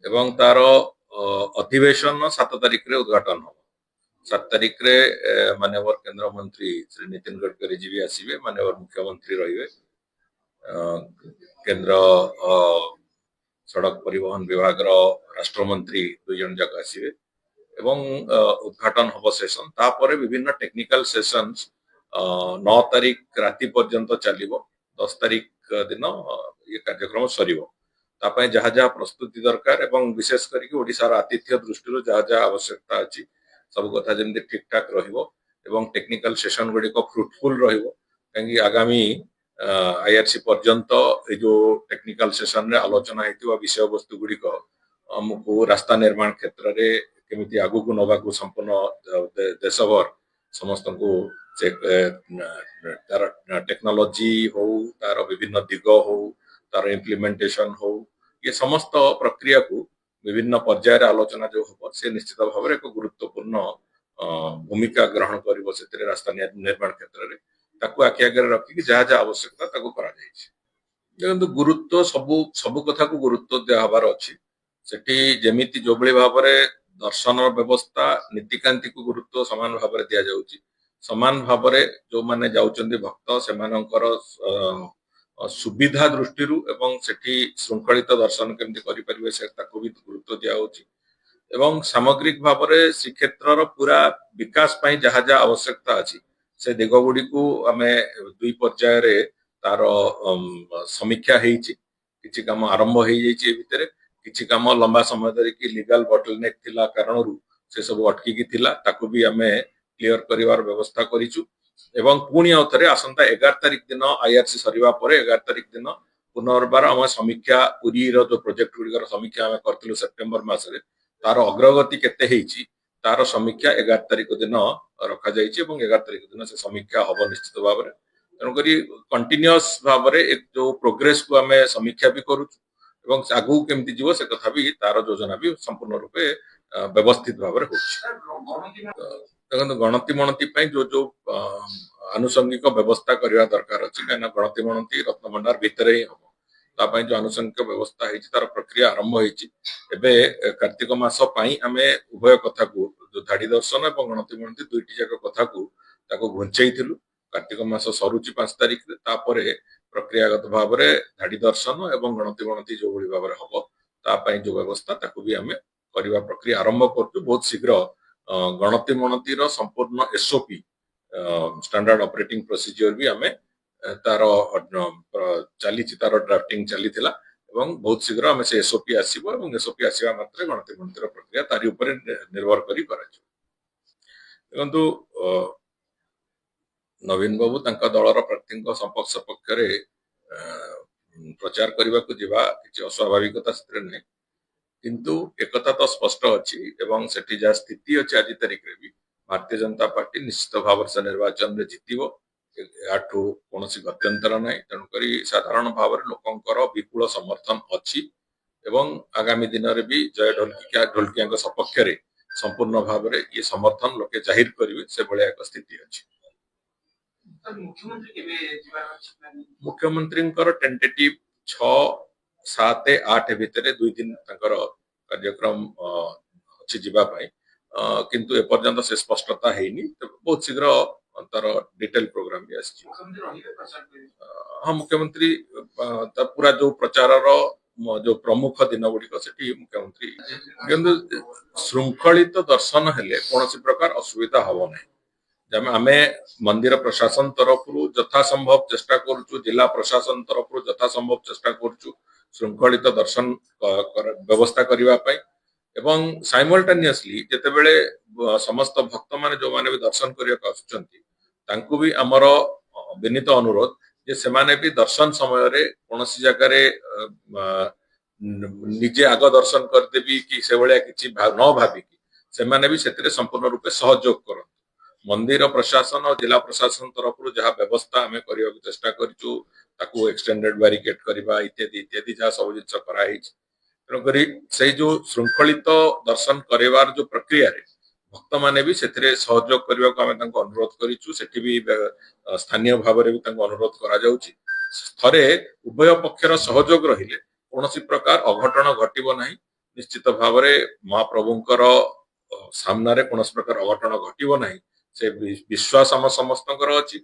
ଏବଂ ତାର ଅଧିବେशन 7 ତାରିଖରେ ଉଦ୍घाटन ହେବ। 7 ତାରିଖରେ ମାନ୍ୟବର କେନ୍ଦ୍ରମନ୍ତ୍ରୀ ଶ୍ରୀ ନିତିନ ଗଡ଼କରୀ जी भी ଆସିବେ, ମାନ୍ୟବର ମୁଖ୍ୟମନ୍ତ୍ରୀ ରହିବେ, କେନ୍ଦ୍ର ସଡ଼କ ପରିବହନ ବିଭାଗର ରାଷ୍ଟ୍ରମନ୍ତ୍ରୀ 2 ଜଣ ଯାକ ଆସିବେ ଏବଂ ଉଦ୍ଘାଟନ ହେବ ସେସନ। ତାପରେ ବିଭିନ୍ନ ଟେକ୍ନିକାଲ ସେସନ୍ସ 9 ତାରିଖ ରାତି ପର୍ଯ୍ୟନ୍ତ ଚାଲିବ। 10 ତାରିଖ ଦିନ ये କାର୍ଯ୍ୟକ୍ରମ ସରିବ। ତା ପାଇଁ ଯାହା ଯାହା ପ୍ରସ୍ତୁତି ଦରକାର ଏବଂ ବିଶେଷ କରିକି ଓଡ଼ିଶାର ଆତିଥ୍ୟ ଦୃଷ୍ଟିରୁ ଯାହା ଯାହା ଆବଶ୍ୟକତା ଅଛି ସବୁ କଥା ଯେମିତି ଠିକ ଠାକ ରହିବ ଏବଂ ଟେକ୍ନିକାଲ ସେସନ ଗୁଡ଼ିକ ଫ୍ରୁଟଫୁଲ ରହିବ, କାହିଁକି ଆଗାମୀ आईआरसी पर्यंत ए जो टेक्निकल सेशन रे आलोचना हेतु विषय वस्तु गुड़िक हमको रास्ता निर्माण क्षेत्र रे केमिति आगु को नबा को संपूर्ण देशभर समस्त को तार टेक्नोलॉजी हो, तार विभिन्न दिग हो, तार इम्प्लीमेंटेशन हो, ये समस्त प्रक्रिया को विभिन्न पर्यायर आलोचना जो हम से निश्चित भाव में एक गुरुत्वपूर्ण भूमिका ग्रहण करिवो सेतरे रास्ता निर्माण क्षेत्र रे ताकू आखि आगे रखिक जहाँ जहाँ आवश्यकता ताकू करा जायछि। देखंतु गुरुत्व सबु कथा को गुरुत्व दिया हबार अछि। सेठी जेमिति जो भली भाव रे दर्शन व्यवस्था नीतिकांति को गुरुत्व समान भाव रे दिया जाउछि, समान भाव रे जो माने जाउचंदी भक्त सेमानकर सुविधा दृष्टि एवं सेठी श्रृंखलित दर्शन केमति करि परिबे से ताकू भी गुरुत्व दिया होछि एवं सामग्रिक भाव रे श्रीक्षेत्र पूरा विकास पई जहाँ जहाँ आवश्यकता अछि से दिग गुडी को आमे 2 पर्याय रे तार समीक्षा हेछि। किछि काम आरंभ हेइ जैछि, भितरे किछि काम लंबा समय धरि कि लीगल बॉटलनेक थिला कारणरू से सब अटकी कि थिला ताकू भी आमे क्लियर करिवार व्यवस्था करिछु एवं पुणी आउथरे आसंता 11 तारिख दिन आईआरसी सरिवा परे 11 तारिख दिन पुनर्बार हम समीक्षा पुरी रो जो प्रोजेक्ट गुडी समीक्षा हम करथिलु सेप्टेम्बर मास रे तार अग्रगति केते हेछि तार समीक्षा 11 तारिख दिन रखा जाइछि एवं 11 तारिख दिन से समीक्षा हबो निश्चित भाव रे। तेणु करी कंटिन्यूअस भाव रे एक जो प्रोग्रेस को हमें समीक्षा भी करू एवं आगु केमति जीवो से कथा भी तार योजना भी संपूर्ण रूपे व्यवस्थित भाव रे होछि। देखंतु गणति मणति पई जो जो आनुषंगिक व्यवस्था करबा दरकार अछि, काना गणति मणति रत्नभंडार भितरे ही हबो। ता पई जो आनुषंगिक व्यवस्था हेछि तार प्रक्रिया आरंभ हेछि। एबे कार्तिक मास पई हमें उभय कथा को जो धाडी दर्शन एवं गणति मणति दुईटी जाक कथा को ताको घुंचैथिलु। कार्तिक मास सरुचि 5 तारिख रे तापरे प्रक्रियागत भाव रे धाडी दर्शन एवं गणति मणति जो भली भाव रे हबो ता पई जो व्यवस्था ताको भी हमें करबा प्रक्रिया आरंभ करछु। बहुत शीघ्र गणति मणति रो संपूर्ण एसओपी स्टैंडर्ड ऑपरेटिंग प्रोसीजर भी हमें तार चली तार ड्राफ्टिंग चली थिला एवं बहुत शीघ्र हमें से एसओपी आसीबो एवं एसओपी आसीबा मात्रे गणति मणति रो प्रक्रिया तारि ऊपर निर्भर करी कराछ। देखंतु नवीन बाबू तांका दलर प्रार्थी सपक्ष रे प्रचार करने को जीवा किसी अस्वाभाविकता स्थिर नहीं, किंतु एकता तो स्पष्ट अच्छी एवं सेठी जा स्थिति अच्छी आज तारिख रे भी भारतीय जनता पार्टी निश्चित भाव से निर्वाचन में जितिबो, याठू कौनसी गत्यंतर नहीं। तेणुक साधारण भाव में लोकंकर विपुल समर्थन अच्छी एवं आगामी दिन में भी जय ढोलकिया सपक्ष रे संपूर्ण भाव में ये समर्थन लोके जाहिर करेंगे से भाया एक स्थिति अच्छी। मुख्यमंत्री टेंटेटिव 6, 7, 8 भितर 2 दिन कार्यक्रम अच्छी जीवाई, किंतु एपर्यंत से स्पष्टता है बहुत शीघ्र तार डिटेल प्रोग्राम भी आसी। हाँ, मुख्यमंत्री पूरा जो प्रचार जो प्रमुख दिन गुड़िक से मुख्यमंत्री किंतु श्रृंखलित दर्शन हेले कौन प्रकार असुविधा हम ना। आमे मंदिर प्रशासन तरफ यथा संभव चेष्टा करूँ, जिला प्रशासन तरफ यथा संभव चेष्टा करूँ श्रृंखलित दर्शन व्यवस्था करने एवं साइमल्टेनियसली जेतेबेले समस्त भक्त माने जो माने भी दर्शन करने को भी आमर विनीत अनुरोध जे सेमाने भी दर्शन समय रे कौनसी जगह रे निजे आग दर्शन करदेवी कि से भाया किसी न भाविकी सेमाने भी सेतिरे संपूर्ण रूपे सहयोग करते। मंदिर प्रशासन और जिला प्रशासन तरफ जहाँ व्यवस्था आम करने को चेष्टा करूँ एक्सटेंडेड बैरिकेड करवा इत्यादि इत्यादि जहाँ सब जिन कराई। तेणुक से जो श्रृंखलित दर्शन करवार जो प्रक्रिया रे भक्त माने भी से सहयोग करने को आम अनुरोध करूँ। सेठी भी स्थानीय भाव में भी अनुरोध करा जाउछि। थरे उभय पक्षर सहयोग रहिले कौन प्रकार अघटन घटब नहीं ନିଶ୍ଚିତ ଭାବରେ ମହାପ୍ରଭୁଙ୍କର ସାମ୍ନାରେ କୌଣସି ପ୍ରକାର ଅଘଟଣ ଘଟିବ ନାହିଁ ସେ ବିଶ୍ୱାସ ଆମ ସମସ୍ତଙ୍କର ଅଛି।